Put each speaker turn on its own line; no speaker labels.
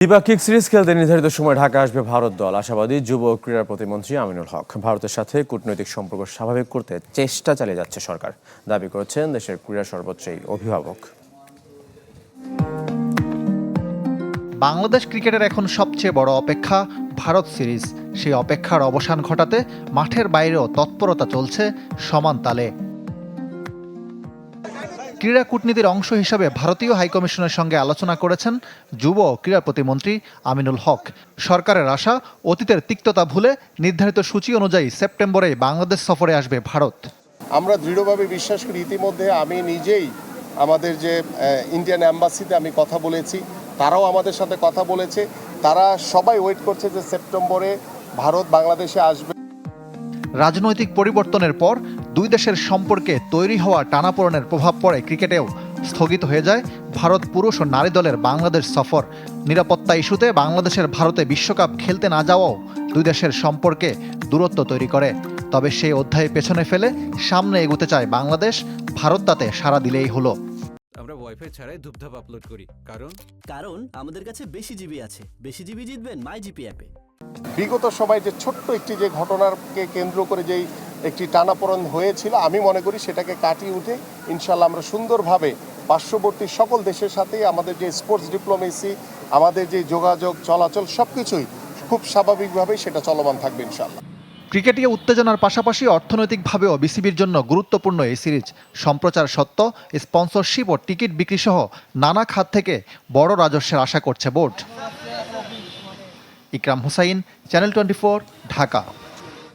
দ্বিপাক্ষিক সিরিজ খেলতে নির্ধারিত সময় ঢাকা আসবে ভারত দল। আশাবাদী যুব ও ক্রীড়া প্রতিমন্ত্রী আমিনুল হক। ভারতের সাথে কূটনৈতিক সম্পর্ক স্বাভাবিক করতে চেষ্টা চালিয়ে যাচ্ছে সরকার, দাবি করেছেন দেশের ক্রীড়া সর্বোচ্চ এই অভিভাবক।
বাংলাদেশ ক্রিকেটের এখন সবচেয়ে বড় অপেক্ষা ভারত সিরিজ। সেই অপেক্ষার অবসান ঘটাতে মাঠের বাইরেও তৎপরতা চলছে সমান তালে। ক্রীড়া কূটনীতির অংশ হিসাবে ভারতীয় হাইকমিশনের সঙ্গে আলোচনা করেছেন যুব ও ক্রীড়া প্রতিমন্ত্রী আমিনুল হক। সরকারের আশা, অতীতের তিক্ততা ভুলে নির্ধারিত সূচি অনুযায়ী সেপ্টেম্বরে বাংলাদেশ সফরে আসবে ভারত।
আমরা দৃঢ়ভাবে বিশ্বাস করি, ইতিমধ্যে আমি নিজেই আমাদের যে ইন্ডিয়ান অ্যাম্বাসিতে আমি কথা বলেছি, তারাও আমাদের সাথে কথা বলেছে। তারা সবাই ওয়েট করছে যে সেপ্টেম্বরে ভারত বাংলাদেশে আসবে।
রাজনৈতিক পরিবর্তনের পর দুই দেশের সম্পর্কে তৈরি হওয়া টানাপোড়েনের প্রভাব পড়ে ক্রিকেটেও। স্থগিত হয়ে যায় ভারত পুরুষ ও নারী দলের বাংলাদেশ সফর। নিরাপত্তা ইস্যুতে বাংলাদেশের ভারতে বিশ্বকাপ খেলতে না যাওয়াও দুই দেশের সম্পর্কে দূরত্ব তৈরি করে। তবে সেই অধ্যায় পেছনে ফেলে সামনে এগোতে চায় বাংলাদেশ। ভারত তাতে সাড়া দিলেই হলো।
আমরা ওয়াইফাই ছাড়াই ধূপধাপ আপলোড করি,
কারণ আমাদের কাছে বেশি জিবি আছে। বেশি জিবি জিতবেন মাইজিপি অ্যাপে।
বিগত সময় যে ছোট্ট একটি যে ঘটনাকে কেন্দ্র করে যেই একটি টানাপোড়েন হয়েছিল, আমি মনে করি সেটাকে কাটিয়ে উঠে ইনশাল্লাহ আমরা সুন্দরভাবে পার্শ্ববর্তী সকল দেশের সাথেই আমাদের যে স্পোর্টস ডিপ্লোমেসি, আমাদের যে যোগাযোগ চলাচল সবকিছুই খুব স্বাভাবিকভাবেই সেটা চলমান থাকবে ইনশাল্লাহ।
ক্রিকেটীয় উত্তেজনার পাশাপাশি অর্থনৈতিকভাবেও বিসিবির জন্য গুরুত্বপূর্ণ এই সিরিজ। সম্প্রচার সত্ত্ব, স্পন্সরশিপ ও টিকিট বিক্রি সহ নানা খাত থেকে বড় রাজস্বের আশা করছে বোর্ড। ইকরাম হুসাইন, চ্যানেল 24, ঢাকা।